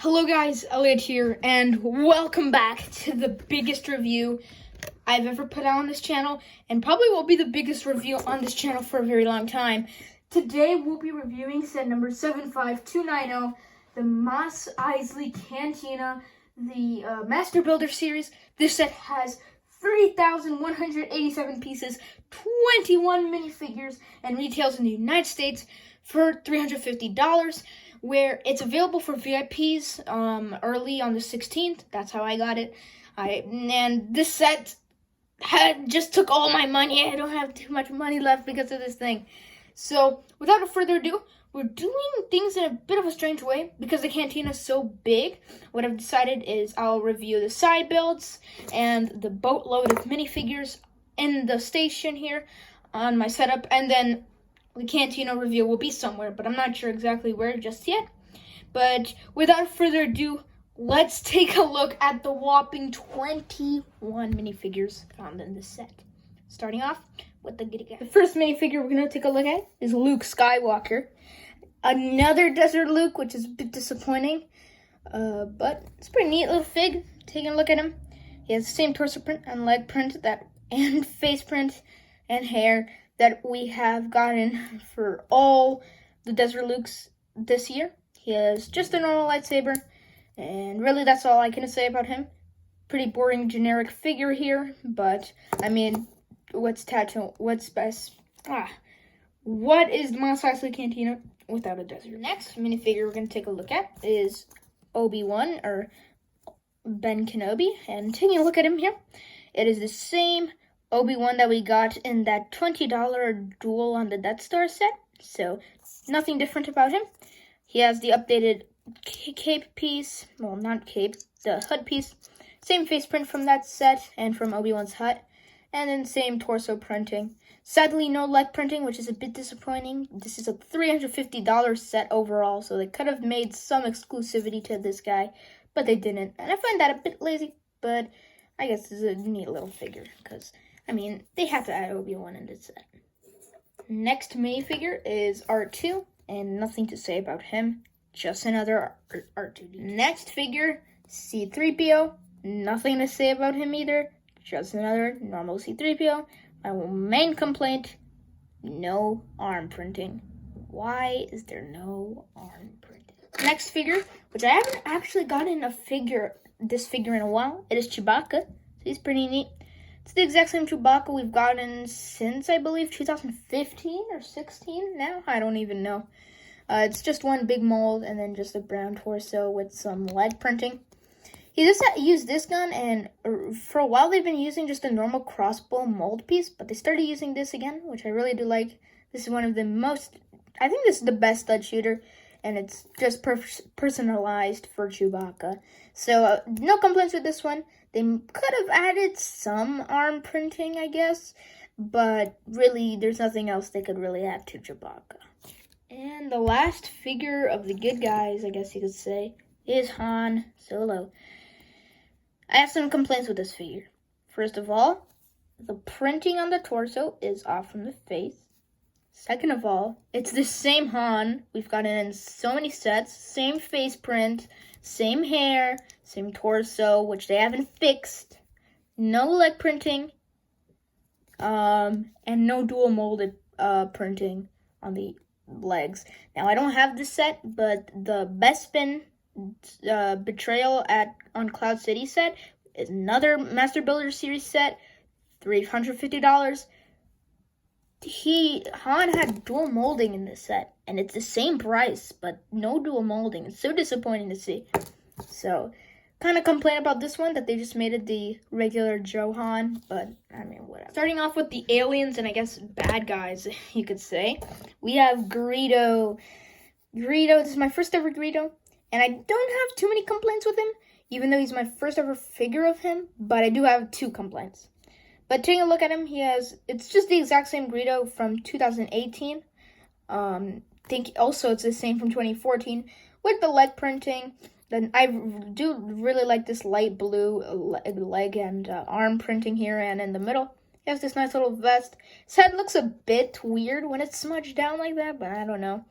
Hello guys, Elliot here, and welcome back to the biggest review I've ever put out on this channel, and probably will be the biggest review on this channel for a very long time. Today we'll be reviewing set number 75290, the Mos Eisley Cantina, the Master Builder series. This set has 3,187 pieces, 21 minifigures, and retails in the United States for $350. Where it's available for VIPs early on the 16th. That's how I got it. And this set just took all my money. I don't have too much money left because of this thing. So without further ado, we're doing things in a bit of a strange way because the cantina is so big. What I've decided is I'll review the side builds and the boatload of minifigures in the station here on my setup, and then the cantina review will be somewhere, but I'm not sure exactly where just yet. But without further ado, let's take a look at the whopping 21 minifigures found in this set. Starting off with the goodie guy. The first minifigure we're going to take a look at is Luke Skywalker. Another Desert Luke, which is a bit disappointing. But it's a pretty neat little fig. Taking a look at him. He has the same torso print and leg print and face print and hair that we have gotten for all the Desert Lukes this year. He has just a normal lightsaber, and really that's all I can say about him. Pretty boring generic figure here, but I mean, what is the Mos Eisley Cantina without a desert? Next minifigure we're going to take a look at is Obi-Wan, or Ben Kenobi, and taking a look at him here, it is the same Obi-Wan that we got in that $20 Duel on the Death Star set, so nothing different about him. He has the updated cape piece, well, not cape, the HUD piece, same face print from that set and from Obi-Wan's hut, and then same torso printing. Sadly, no leg printing, which is a bit disappointing. This is a $350 set overall, so they could have made some exclusivity to this guy, but they didn't, and I find that a bit lazy, but I guess this is a neat little figure, because I mean, they have to add Obi-Wan in this set. Next minifigure is R2, and nothing to say about him. Just another R2D. Next figure, C-3PO. Nothing to say about him either. Just another normal C-3PO. My main complaint, no arm printing. Why is there no arm printing? Next figure, which I haven't actually gotten this figure in a while. It is Chewbacca. So he's pretty neat. It's the exact same Chewbacca we've gotten since, I believe, 2015 or 16 now. I don't even know. It's just one big mold and then just a brown torso with some leg printing. He just used this gun, and for a while they've been using just a normal crossbow mold piece, but they started using this again, which I really do like. This is one of the I think this is the best stud shooter, and it's just personalized for Chewbacca. So no complaints with this one. They could have added some arm printing, I guess, but really there's nothing else they could really add to Chewbacca. And the last figure of the good guys, I guess you could say, is Han Solo. I have some complaints with this figure. First of all, the printing on the torso is off from the face. Second of all, it's the same Han we've gotten in so many sets, same face print, same hair, same torso, which they haven't fixed. No leg printing, and no dual molded printing on the legs. Now, I don't have this set, but the Bespin Betrayal on Cloud City set is another Master Builder series set, $350. Han had dual molding in this set, and it's the same price, but no dual molding. It's so disappointing to see. So, kind of complain about this one, that they just made it the regular Joe Han, but I mean, whatever. Starting off with the aliens and I guess bad guys, you could say, we have Greedo. This is my first ever Greedo, and I don't have too many complaints with him, even though he's my first ever figure of him, but I do have 2 complaints. But taking a look at him, it's just the exact same Greedo from 2018. Think also it's the same from 2014 with the leg printing. Then I do really like this light blue leg and arm printing here, and in the middle, he has this nice little vest. His head looks a bit weird when it's smudged down like that, but I don't know.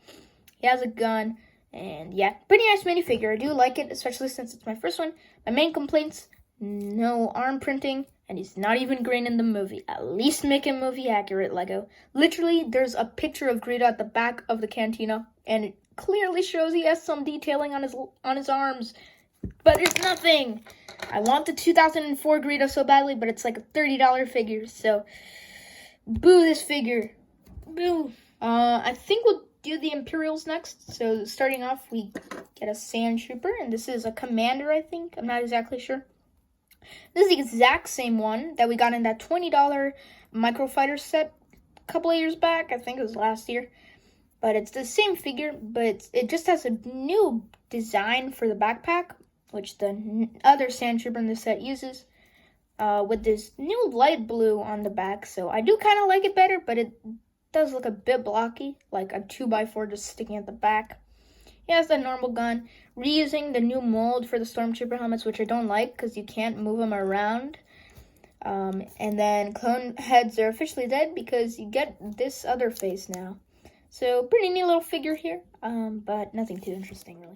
He has a gun, And yeah, pretty nice minifigure. I do like it, especially since it's my first one. My main complaints, no arm printing, and he's not even green in the movie. At least make him movie accurate, Lego. Literally, there's a picture of Greedo at the back of the cantina, and it clearly shows he has some detailing on his arms. But there's nothing. I want the 2004 Greedo so badly, but it's like a $30 figure, so boo this figure. Boo. I think we'll do the Imperials next. So starting off, we get a Sand Trooper, and this is a Commander, I think. I'm not exactly sure. This is the exact same one that we got in that $20 Microfighter set a couple of years back. I think it was last year. But it's the same figure, but it just has a new design for the backpack, which the other Sand Trooper in the set uses, with this new light blue on the back. So I do kind of like it better, but it does look a bit blocky, like a 2x4 just sticking at the back. He has the normal gun, reusing the new mold for the Stormtrooper helmets, which I don't like because you can't move them around. And then clone heads are officially dead because you get this other face now. So pretty neat little figure here, but nothing too interesting really.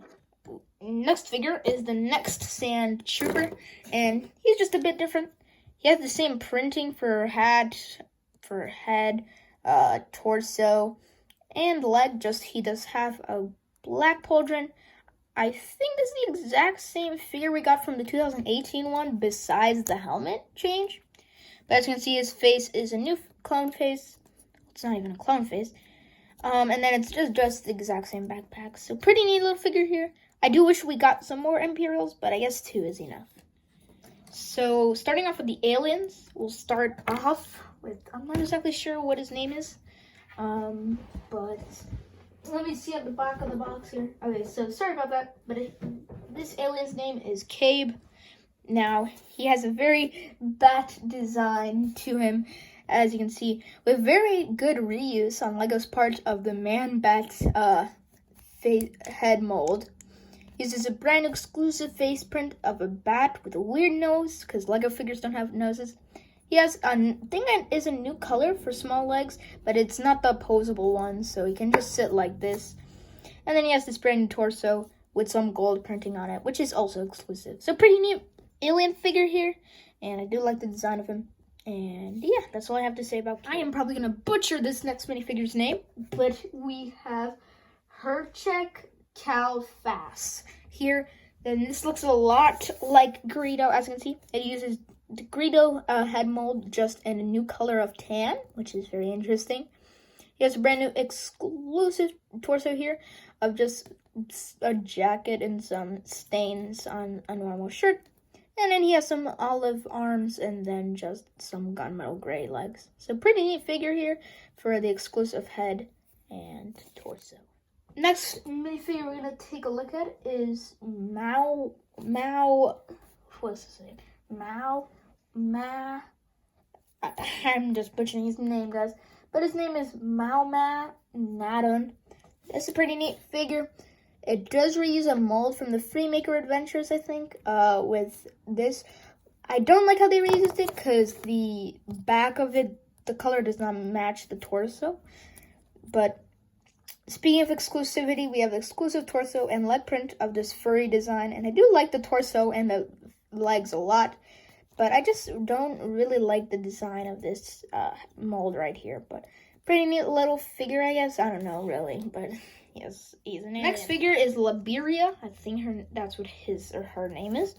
Next figure is the next Sand Trooper, and he's just a bit different. He has the same printing for head, torso, and leg, just he does have a black pauldron. I think this is the exact same figure we got from the 2018 one, besides the helmet change. But as you can see, his face is a new clone face. It's not even a clone face. And then it's just the exact same backpack. So pretty neat little figure here. I do wish we got some more Imperials, but I guess 2 is enough. So starting off with the aliens, we'll start off with, I'm not exactly sure what his name is. But let me see at the back of the box here. Okay, so sorry about that, but this alien's name is Cabe. Now, he has a very bat design to him, as you can see, with very good reuse on Lego's part of the Man-Bat's head mold. He uses a brand new exclusive face print of a bat with a weird nose, because Lego figures don't have noses. He has a thing that is a new color for small legs, but it's not the opposable one, so he can just sit like this. And then he has this brand new torso with some gold printing on it, which is also exclusive. So pretty neat alien figure here, and I do like the design of him. And yeah, that's all I have to say about Cabe. I am probably going to butcher this next minifigure's name, but we have Herchek Calfas here. Then this looks a lot like Greedo, as you can see. It uses the Greedo head mold just in a new color of tan, which is very interesting. He has a brand new exclusive torso here of just a jacket and some stains on a normal shirt. And then he has some olive arms and then just some gunmetal gray legs. So pretty neat figure here for the exclusive head and torso. Next minifigure we're going to take a look at is I'm just butchering his name, guys. But his name is Mauma Nadon. It's a pretty neat figure. It does reuse a mold from the Freemaker Adventures, I think, with this. I don't like how they reused it because the back of it, the color does not match the torso. But speaking of exclusivity, we have the exclusive torso and leg print of this furry design. And I do like the torso and the legs a lot. But I just don't really like the design of this mold right here. But pretty neat little figure, I guess. I don't know, really. But yes, he's an alien. Next figure is Liberia. I think that's what his or her name is.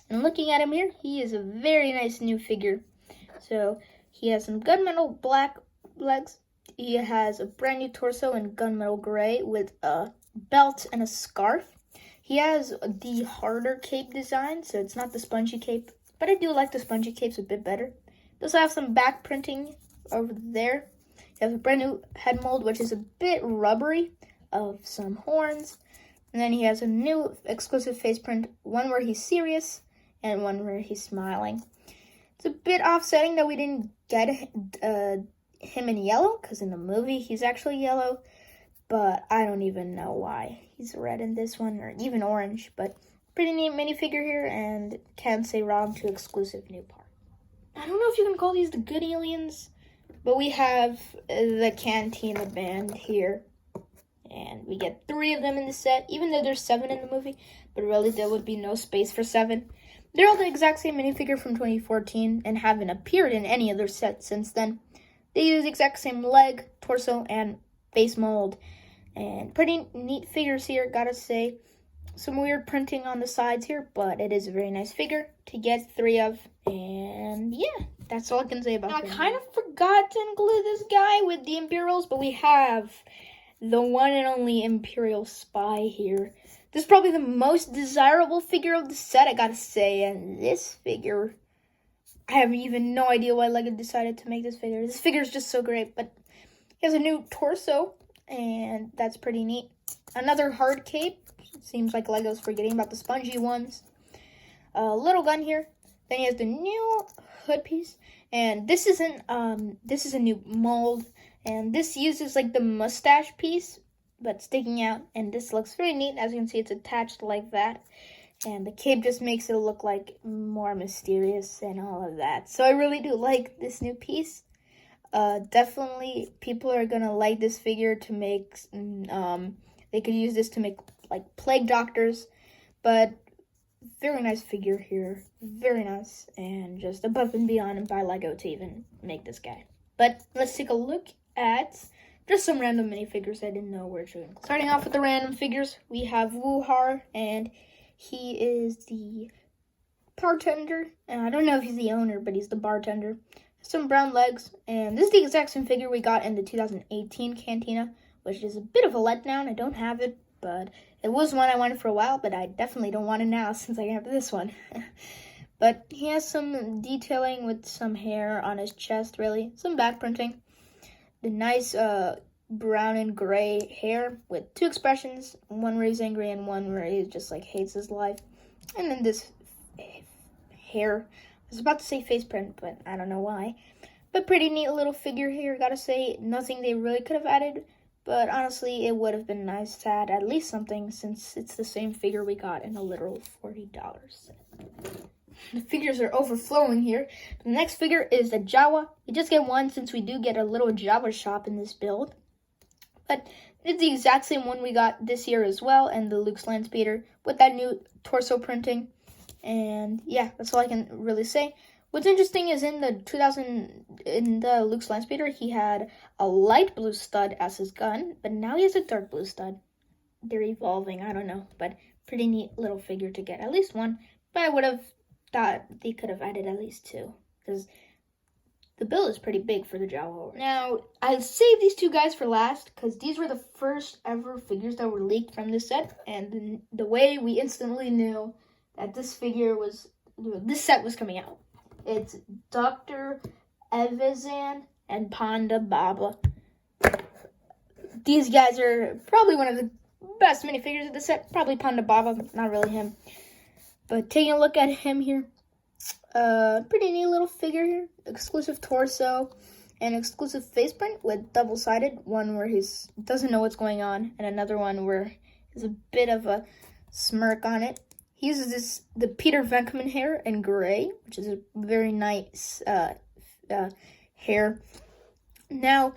And looking at him here, he is a very nice new figure. So he has some gunmetal black legs. He has a brand new torso in gunmetal gray with a belt and a scarf. He has the harder cape design, so it's not the spongy cape. But I do like the spongy capes a bit better. He does have some back printing over there. He has a brand new head mold, which is a bit rubbery, of some horns. And then he has a new exclusive face print, one where he's serious and one where he's smiling. It's a bit offsetting that we didn't get him in yellow, because in the movie he's actually yellow. But I don't even know why he's red in this one, or even orange. But pretty neat minifigure here, and can't say wrong to exclusive new part. I don't know if you can call these the good aliens, but we have the Cantina band here. And we get 3 of them in the set, even though there's 7 in the movie. But really, there would be no space for 7. They're all the exact same minifigure from 2014 and haven't appeared in any other set since then. They use the exact same leg, torso, and face mold. And pretty neat figures here, gotta say. Some weird printing on the sides here, but it is a very nice figure to get 3 of. And yeah, that's all I can say about it. I kind of forgot to include this guy with the Imperials, but we have the one and only Imperial Spy here. This is probably the most desirable figure of the set, I gotta say. And this figure, I have even no idea why LEGO decided to make this figure. This figure is just so great, but he has a new torso, and that's pretty neat. Another hard cape. Seems like LEGO's forgetting about the spongy ones. A little gun here. Then he has the new hood piece, and this is a new mold, and this uses like the mustache piece, but sticking out, and this looks very neat. As you can see, it's attached like that, and the cape just makes it look like more mysterious and all of that. So I really do like this new piece. Definitely people are gonna like this figure to make, they could use this to make like plague doctors, but very nice figure here, very nice, and just above and beyond and by LEGO to even make this guy. But let's take a look at just some random minifigures I didn't know where to include. Starting off with the random figures, we have Wuhar, and he is the bartender. And I don't know if he's the owner, but he's the bartender. Some brown legs, and this is the exact same figure we got in the 2018 Cantina, which is a bit of a letdown. I don't have it, but it was one I wanted for a while, but I definitely don't want it now since I have this one. But he has some detailing with some hair on his chest, really. Some back printing. The nice brown and gray hair with 2 expressions. One where he's angry and one where he just like hates his life. And then this hair. I was about to say face print, but I don't know why. But pretty neat little figure here, gotta say. Nothing they really could have added. But honestly, it would have been nice to add at least something since it's the same figure we got in a literal $40 set. The figures are overflowing here. The next figure is the Jawa. You just get one since we do get a little Jawa shop in this build. But it's the exact same one we got this year as well, and the Luke's Land Speeder with that new torso printing. And yeah, that's all I can really say. What's interesting is in the Luke's Land Speeder, he had a light blue stud as his gun, but now he has a dark blue stud. They're evolving, I don't know, but pretty neat little figure to get at least one. But I would have thought they could have added at least 2, because the build is pretty big for the Jawa. Now, I saved these 2 guys for last, because these were the first ever figures that were leaked from this set, and the way we instantly knew that this set was coming out. It's Dr. Evazan and Panda Baba. These guys are probably one of the best minifigures of the set. Probably Panda Baba, not really him. But taking a look at him here, pretty neat little figure here. Exclusive torso and exclusive face print with double-sided. One where he doesn't know what's going on, and another one where there's a bit of a smirk on it. He uses the Peter Venkman hair in gray, which is a very nice hair. Now,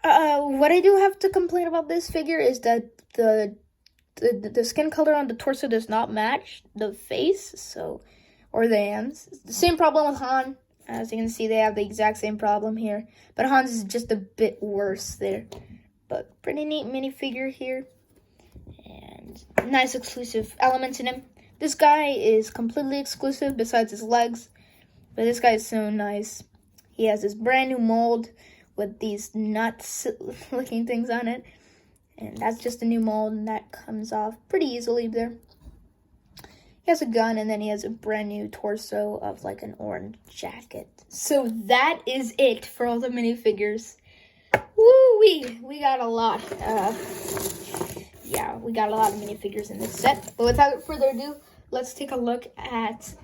what I do have to complain about this figure is that the skin color on the torso does not match the face, or the hands. The same problem with Han. As you can see, they have the exact same problem here, but Han's is just a bit worse there. But pretty neat minifigure here. Nice exclusive elements in him. This guy is completely exclusive besides his legs, but this guy is so nice. He has this brand new mold with these nuts looking things on it, and that's just a new mold, and that comes off pretty easily there. He has a gun, and then he has a brand new torso of like an orange jacket. So that is it for all the minifigures. Woo-wee! We got a lot. Yeah, we got a lot of minifigures in this set. But without further ado, let's take a look at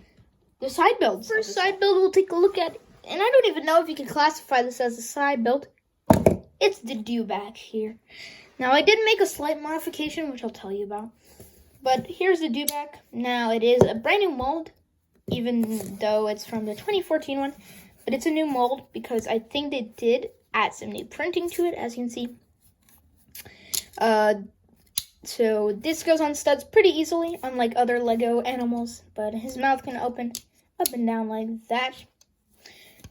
the side builds. First side build we'll take a look at, and I don't even know if you can classify this as a side build. It's the dewback here. Now, I did make a slight modification, which I'll tell you about. But here's the dewback. Now, it is a brand new mold, even though it's from the 2014 one. But it's a new mold because I think they did add some new printing to it, as you can see. So this goes on studs pretty easily, unlike other Lego animals, but his mouth can open up and down like that.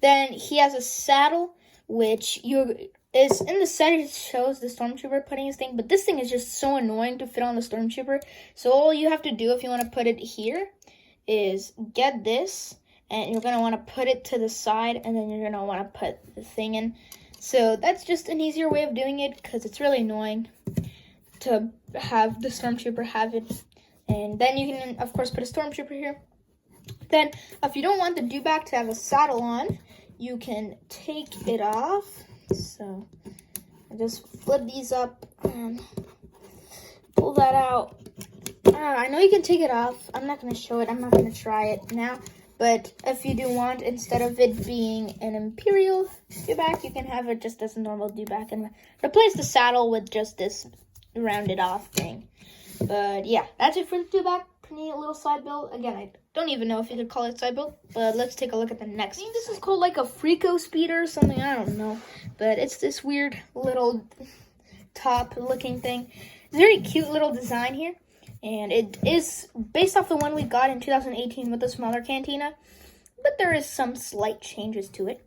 Then he has a saddle, which is in the set. It shows the Stormtrooper putting his thing, but this thing is just so annoying to fit on the Stormtrooper. So all you have to do if you want to put it here is get this, and you're going to want to put it to the side, and then you're going to want to put the thing in. So that's just an easier way of doing it, because it's really annoying to have the Stormtrooper have it. And then you can, of course, put a Stormtrooper here. Then, if you don't want the dewback to have a saddle on, you can take it off. So, I just flip these up and pull that out. I know you can take it off. I'm not going to show it. I'm not going to try it now. But if you do want, instead of it being an Imperial dewback, you can have it just as a normal dewback and replace the saddle with just this rounded off thing. But yeah, that's it for the dewback. Pretty neat little side build. Again, I don't even know if you could call it side build, but let's take a look at the next. I think this is called like a Frico speeder or something. I don't know, but it's this weird little top looking thing. It's a very cute little design here, and it is based off the one we got in 2018 with the smaller cantina, but there is some slight changes to it.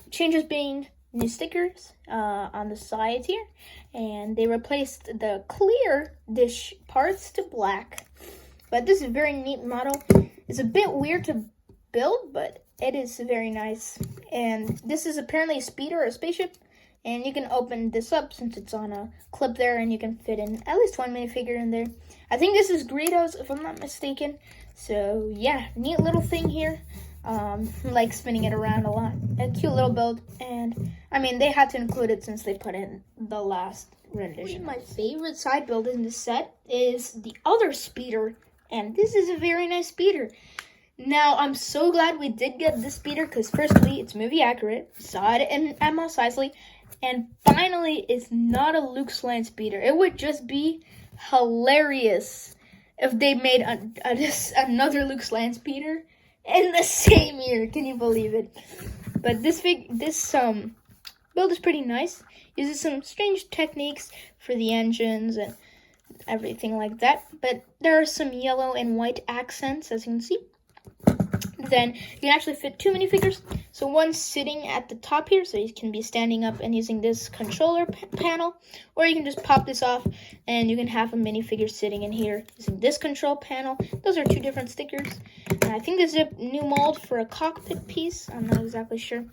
Changes being new stickers on the sides here, and they replaced the clear dish parts to black. But this is a very neat model. It's a bit weird to build, but it is very nice. And this is apparently a speeder or a spaceship, and you can open this up since it's on a clip there, and you can fit in at least one minifigure in there. I think this is Greedo's, if I'm not mistaken. So yeah, neat little thing here. Like spinning it around a lot. A cute little build, and I mean they had to include it since they put in the last rendition. My favorite side build in this set is the other speeder, and this is a very nice speeder. Now I'm so glad we did get this speeder, because firstly it's movie accurate, saw it in Mos Eisley, and finally it's not a Luke Slant speeder. It would just be hilarious if they made another Luke Slant speeder in the same year. Can you believe it? But this build is pretty nice. Uses some strange techniques for the engines and everything like that. But there are some yellow and white accents, as you can see. Then you can actually fit two minifigures. So one's sitting at the top here, so you can be standing up and using this controller panel, or you can just pop this off and you can have a minifigure sitting in here using this control panel. Those are two different stickers. And I think this is a new mold for a cockpit piece. I'm not exactly sure.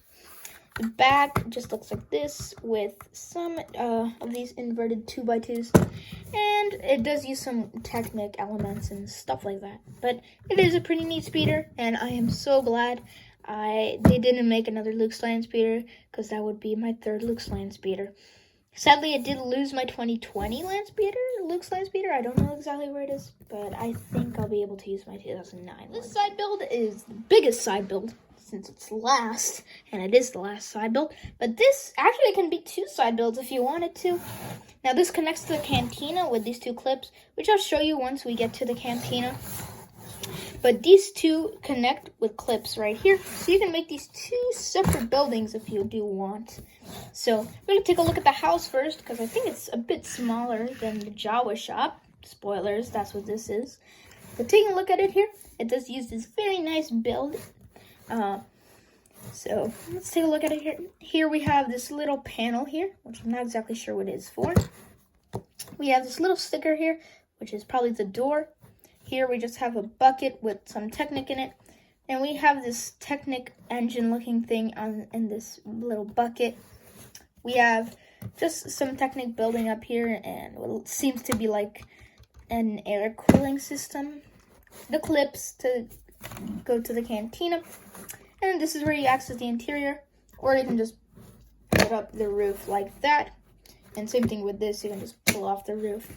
The back just looks like this with some of these inverted 2x2s. And it does use some Technic elements and stuff like that. But it is a pretty neat speeder, and I am so glad they didn't make another Luke Slant speeder, because that would be my third Luke Slant speeder. Sadly, I did lose my 2020 Luke Slant speeder. I don't know exactly where it is, but I think I'll be able to use my 2009 This side build is the biggest side build, since it's last, and it is the last side build. But this actually can be two side builds if you wanted to. Now this connects to the cantina with these two clips, which I'll show you once we get to the cantina. But these two connect with clips right here, so you can make these two separate buildings if you do want. So we're going to take a look at the house first, because I think it's a bit smaller than the Jawa shop. Spoilers, that's what this is. But taking a look at it here, it does use this very nice build. So let's take a look at it here. Here we have this little panel here, which I'm not exactly sure what it is for. We have this little sticker here, which is probably the door. Here we just have a bucket with some Technic in it. And we have this Technic engine looking thing in this little bucket. We have just some Technic building up here and what seems to be like an air cooling system. The clips to go to the cantina. And this is where you access the interior, or you can just put up the roof like that. And same thing with this, you can just pull off the roof.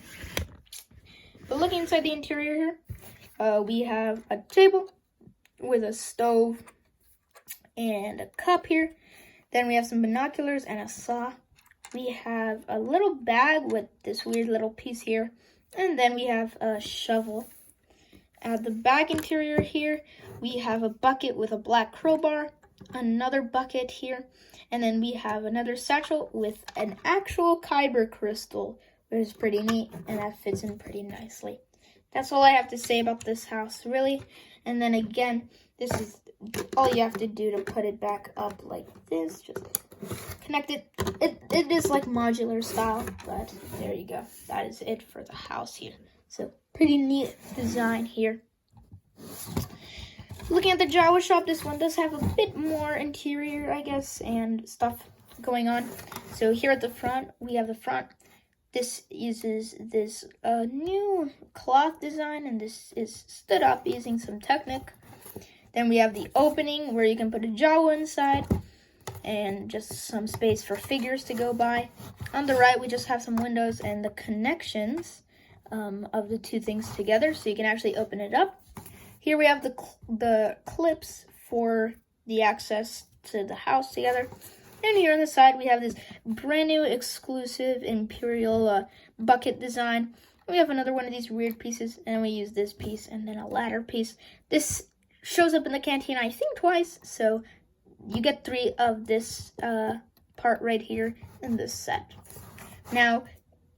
But looking inside the interior here, we have a table with a stove and a cup here. Then we have some binoculars and a saw. We have a little bag with this weird little piece here. And then we have a shovel. At the back interior here, we have a bucket with a black crowbar, another bucket here, and then we have another satchel with an actual Kyber crystal, But it's pretty neat, and that fits in pretty nicely. That's all I have to say about this house, really. And then again, this is all you have to do to put it back up like this. Just connect it. It is like modular style, but there you go. That is it for the house here. So pretty neat design here. Looking at the Jawa shop, this one does have a bit more interior, I guess, and stuff going on. So here at the front, we have the front. This uses this new cloth design, and this is stood up using some Technic. Then we have the opening where you can put a Jawa inside and just some space for figures to go by. On the right, we just have some windows and the connections of the two things together, so you can actually open it up. Here we have the clips for the access to the house together. And here on the side, we have this brand new exclusive Imperial bucket design. We have another one of these weird pieces, and we use this piece and then a ladder piece. This shows up in the cantina, I think, twice, so you get 3 of this part right here in this set. Now,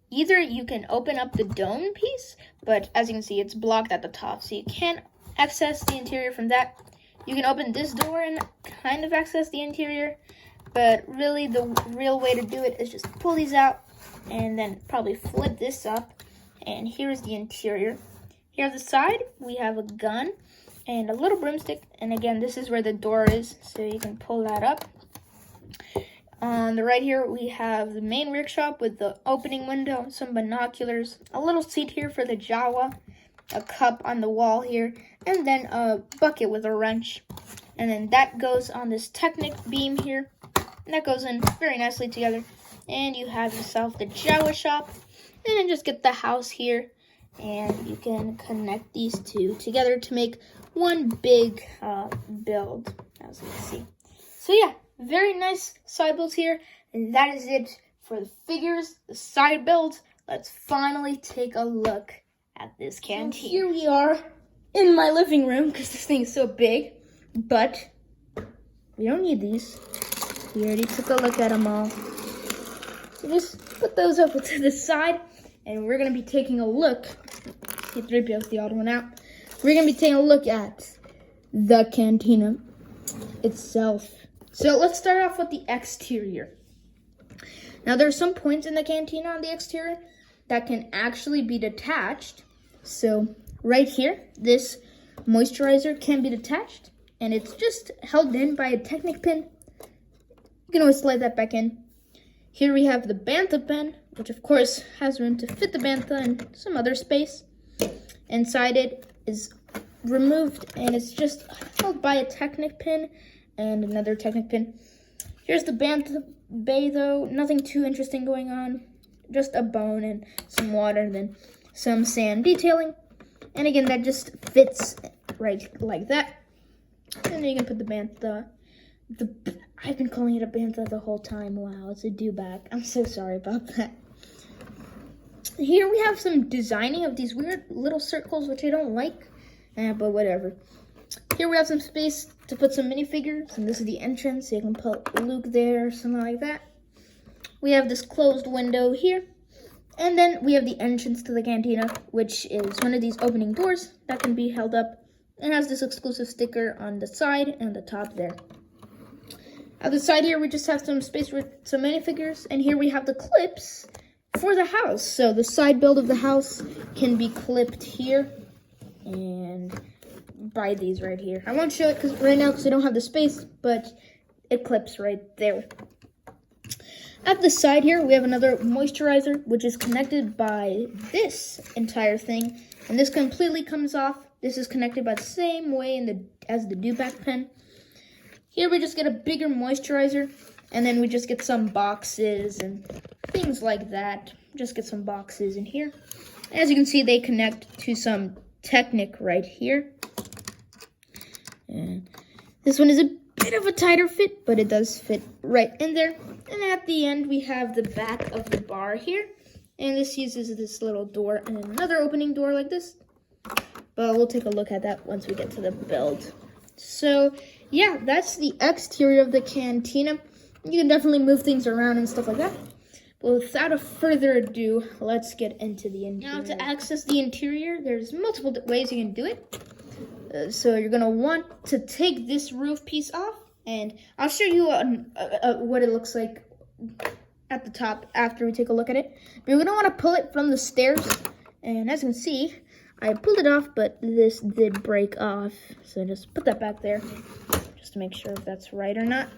either you can open up the dome piece, but as you can see, it's blocked at the top, so you can't access the interior from that. You can open this door and kind of access the interior, but really the real way to do it is just pull these out and then probably flip this up, and here's the interior. Here on the side, we have a gun and a little broomstick, and again, this is where the door is, so you can pull that up. On the right here, we have the main workshop with the opening window, some binoculars, a little seat here for the Jawa, a cup on the wall here, and then a bucket with a wrench. And then that goes on this Technic beam here, and that goes in very nicely together. And you have yourself the Jawa shop, and then just get the house here, and you can connect these two together to make one big build, as you can see. So yeah, very nice side builds here, and that is it for the figures, the side builds. Let's finally take a look at this canteen. So here we are in my living room, because this thing is so big, but we don't need these. We already took a look at them all. So just put those over to the side, and we're going to be taking a look. Get 3PO's the odd one out. We're going to be taking a look at the cantina itself. So let's start off with the exterior. Now there are some points in the cantina on the exterior that can actually be detached. So right here, this moisturizer can be detached, and it's just held in by a Technic pin. You can always slide that back in. Here we have the Bantha pen, which of course has room to fit the Bantha and some other space. Inside it is removed, and it's just held by a Technic pin and another Technic pin. Here's the Bantha bay though, nothing too interesting going on. Just a bone and some water, and then some sand detailing. And again, that just fits right like that. And then you can put the Bantha. I've been calling it a Bantha the whole time. Wow, it's a do-back. I'm so sorry about that. Here we have some designing of these weird little circles, which I don't like, but whatever. Here we have some space to put some minifigures, and this is the entrance, so you can put Luke there or something like that. We have this closed window here, and then we have the entrance to the cantina, which is one of these opening doors that can be held up and has this exclusive sticker on the side and the top there. At the side here, we just have some space with some minifigures, and here we have the clips for the house. So the side build of the house can be clipped here and by these right here. I won't show it right now because I don't have the space, but it clips right there. At the side here, we have another moisturizer, which is connected by this entire thing, and this completely comes off. This is connected by the same way as the do-back pen. Here we just get a bigger moisturizer, and then we just get some boxes and things like that. Just get some boxes in here. As you can see, they connect to some Technic right here. And this one is a bit of a tighter fit, but it does fit right in there. And at the end, we have the back of the bar here. And this uses this little door and another opening door like this. But we'll take a look at that once we get to the build. So, yeah, that's the exterior of the cantina. You can definitely move things around and stuff like that. Well, without a further ado, let's get into the interior. Now, to access the interior, there's multiple ways you can do it. So you're gonna want to take this roof piece off, and I'll show you what it looks like at the top after we take a look at it. But you're gonna want to pull it from the stairs, and as you can see, I pulled it off, but this did break off. So just put that back there, just to make sure if that's right or not.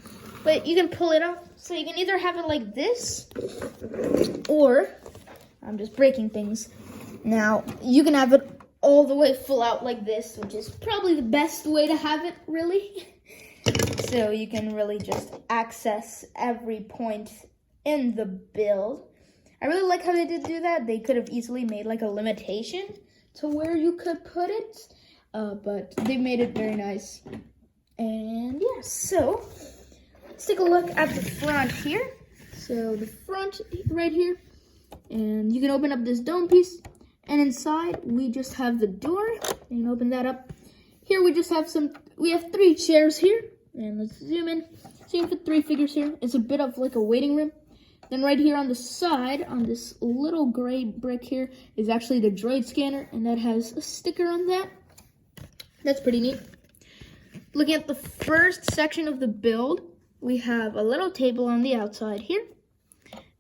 But you can pull it off, so you can either have it like this, or I'm just breaking things. Now, you can have it all the way full out like this, which is probably the best way to have it, really. So you can really just access every point in the build. I really like how they did do that. They could have easily made like a limitation to where you could put it, but they made it very nice. And yeah, so let's take a look at the front here. So the front right here, and you can open up this dome piece, and inside we just have the door. You can open that up. Here we just have we have 3 chairs here, and let's zoom in. So you can fit 3 figures here. It's a bit of like a waiting room. Then right here on the side, on this little gray brick here, is actually the droid scanner, and that has a sticker on that. That's pretty neat. Looking at the first section of the build, we have a little table on the outside here.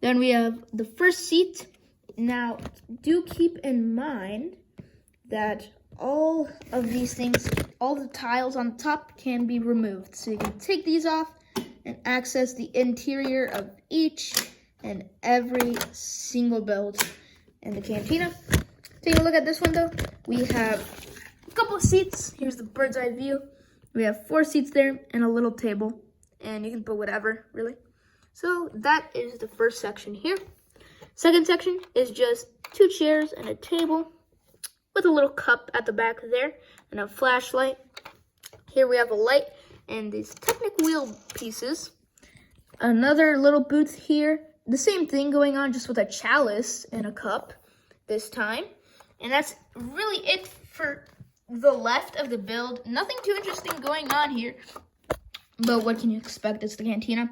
Then we have the first seat. Now, do keep in mind that all of these things, all the tiles on top can be removed. So you can take these off and access the interior of each and every single build in the cantina. Take a look at this one though. We have a couple of seats. Here's the bird's eye view. We have 4 seats there and a little table, and you can put whatever, really. So that is the first section here. Second section is just 2 chairs and a table with a little cup at the back there and a flashlight. Here we have a light and these Technic wheel pieces. Another little booth here. The same thing going on, just with a chalice and a cup this time. And that's really it for the left of the build. Nothing too interesting going on here, but what can you expect? It's the cantina.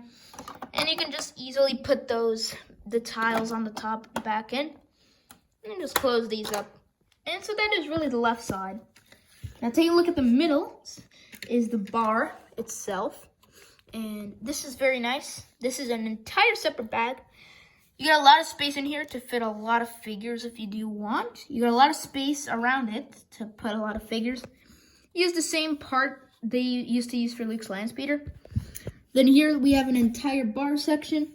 And you can just easily put the tiles on the top back in, and just close these up. And so that is really the left side. Now taking a look at the middle is the bar itself. And this is very nice. This is an entire separate bag. You got a lot of space in here to fit a lot of figures if you do want. You got a lot of space around it to put a lot of figures. Use the same part they used to use for Luke's land speeder. Then here we have an entire bar section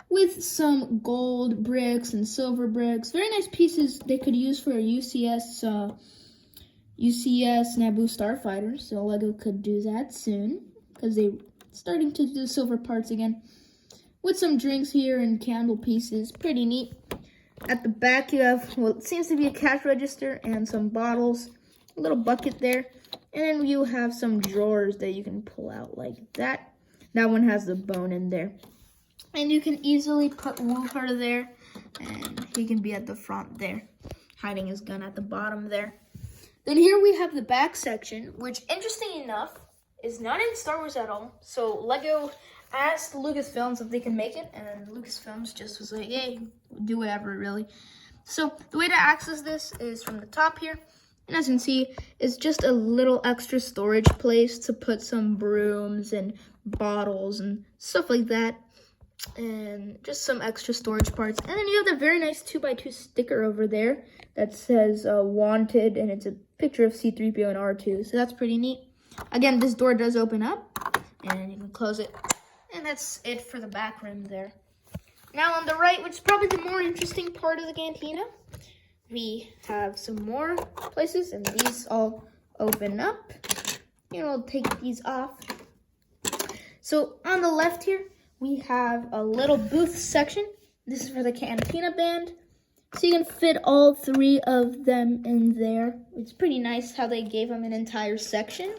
with some gold bricks and silver bricks. Very nice pieces they could use for a UCS Naboo Starfighter. So Lego could do that soon, because they're starting to do silver parts again. With some drinks here and candle pieces. Pretty neat. At the back you have what seems to be a cash register and some bottles. A little bucket there. And then you have some drawers that you can pull out like that. That one has the bone in there. And you can easily put Woofer there. And he can be at the front there, hiding his gun at the bottom there. Then here we have the back section, which interesting enough is not in Star Wars at all. So Lego asked Lucasfilms if they can make it, and Lucasfilms just was like, hey, do whatever, really. So the way to access this is from the top here. And as you can see, it's just a little extra storage place to put some brooms and bottles and stuff like that. And just some extra storage parts. And then you have the very nice 2x2 sticker over there that says wanted, and it's a picture of C-3PO and R2. So that's pretty neat. Again, this door does open up, and you can close it. And that's it for the back room there. Now on the right, which is probably the more interesting part of the cantina, we have some more places, and these all open up. And we'll take these off. So on the left here, we have a little booth section. This is for the cantina band. So you can fit all 3 of them in there. It's pretty nice how they gave them an entire section.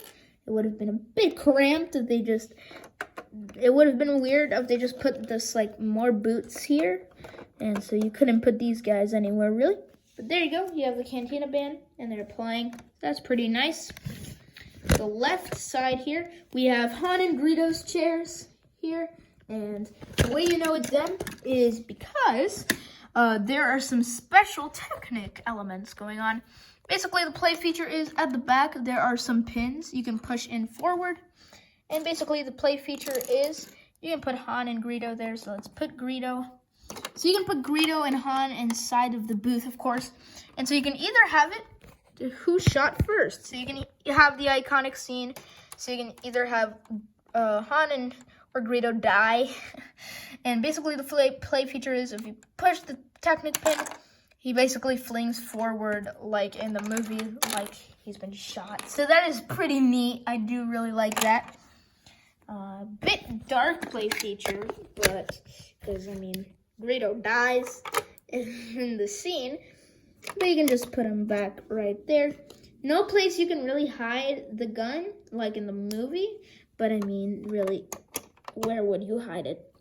It would have been a bit cramped if they just... It would have been weird if they just put this, like, more boots here. And so you couldn't put these guys anywhere, really. But there you go. You have the cantina band, and they're playing. That's pretty nice. The left side here, we have Han and Greedo's chairs here. And the way you know it's them is because there are some special Technic elements going on. Basically, the play feature is at the back. There are some pins you can push in forward. And basically, the play feature is you can put Han and Greedo there. So let's put Greedo. So you can put Greedo and Han inside of the booth, of course. And so you can either have it who shot first. So you can have the iconic scene. So you can either have Han or Greedo die. And basically the play feature is if you push the Technic pin, he basically flings forward like in the movie, like he's been shot. So that is pretty neat. I do really like that. Bit dark play feature, but because, I mean, Greedo dies in the scene, but you can just put him back right there. No place you can really hide the gun, like in the movie, but I mean, really, where would you hide it?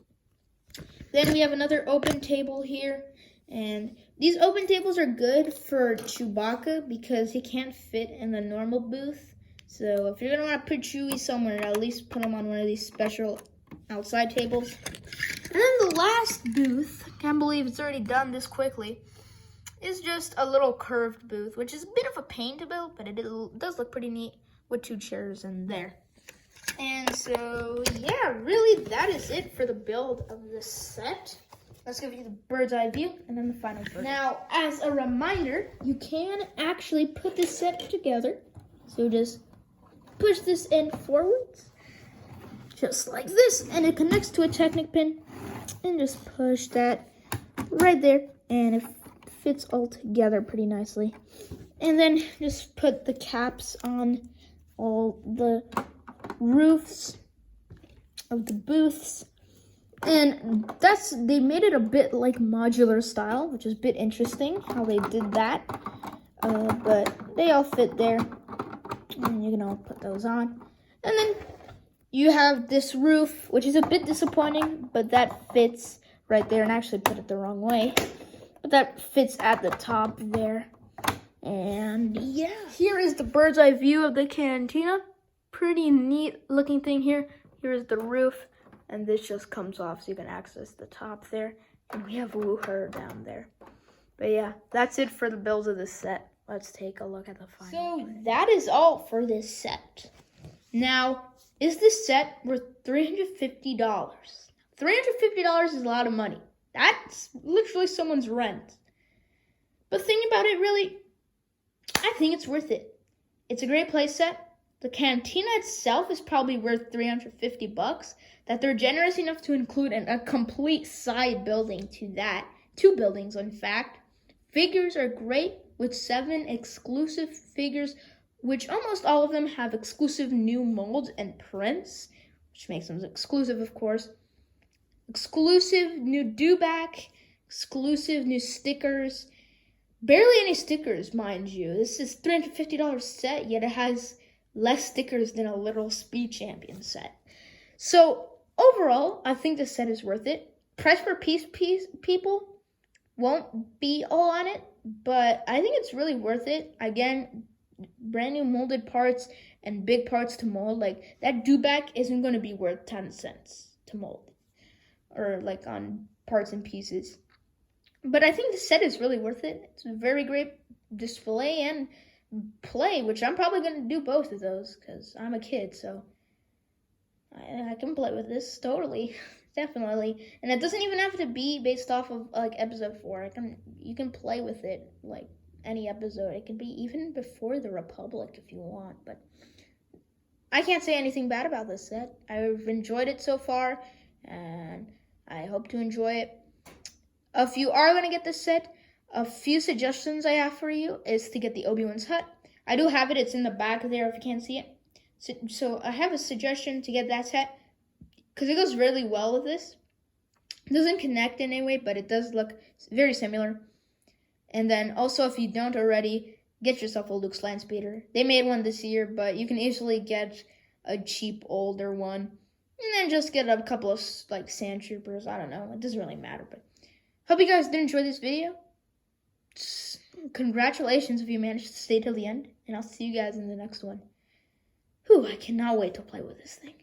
Then we have another open table here, and these open tables are good for Chewbacca because he can't fit in the normal booth. So if you're going to want to put Chewie somewhere, at least put him on one of these special outside tables. And then the last booth, can't believe it's already done this quickly, is just a little curved booth, which is a bit of a pain to build, but it does look pretty neat with 2 chairs in there. And so, yeah, really that is it for the build of this set. Let's give you the bird's eye view and then the final version. Now, as a reminder, you can actually put this set together. So just push this end forwards, just like this, and it connects to a Technic pin, and just push that right there, and it fits all together pretty nicely. And then just put the caps on all the roofs of the booths, and they made it a bit like modular style, which is a bit interesting how they did that, but they all fit there. And you can all put those on. And then you have this roof, which is a bit disappointing, but that fits right there. And I actually put it the wrong way. But that fits at the top there. And yeah, here is the bird's eye view of the cantina. Pretty neat looking thing here. Here is the roof. And this just comes off so you can access the top there. And we have Woo-Her down there. But yeah, that's it for the builds of this set. Let's take a look at the final. So that is all for this set. Now, is this set worth $350? $350 is a lot of money. That's literally someone's rent. But think about it, really, I think it's worth it. It's a great play set. The cantina itself is probably worth $350. That they're generous enough to include a complete side building to that. 2 buildings, in fact. Figures are great, with 7 exclusive figures, which almost all of them have exclusive new molds and prints, which makes them exclusive, of course. Exclusive new do-back, exclusive new stickers. Barely any stickers, mind you. This is $350 set, yet it has less stickers than a literal Speed Champion set. So, overall, I think this set is worth it. Price per piece people won't be all on it, but I think it's really worth it. Again, brand new molded parts and big parts to mold. Like, that do-back isn't going to be worth 10 cents to mold. Or, like, on parts and pieces. But I think the set is really worth it. It's a very great display and play, which I'm probably going to do both of those, because I'm a kid, so I can play with this totally. Definitely. And it doesn't even have to be based off of like episode 4. You can play with it like any episode. It can be even before the Republic if you want. But I can't say anything bad about this set. I've enjoyed it so far, and I hope to enjoy it. If you are going to get this set, a few suggestions I have for you is to get the Obi-Wan's hut. I do have it. It's in the back there if you can't see it. So I have a suggestion to get that set, because it goes really well with this. It doesn't connect in any way, but it does look very similar. And then also, if you don't already, get yourself a Luke's Land Speeder. They made one this year, but you can easily get a cheap, older one. And then just get a couple of, like, Sand Troopers. I don't know. It doesn't really matter, but hope you guys did enjoy this video. Congratulations if you managed to stay till the end. And I'll see you guys in the next one. Whew, I cannot wait to play with this thing.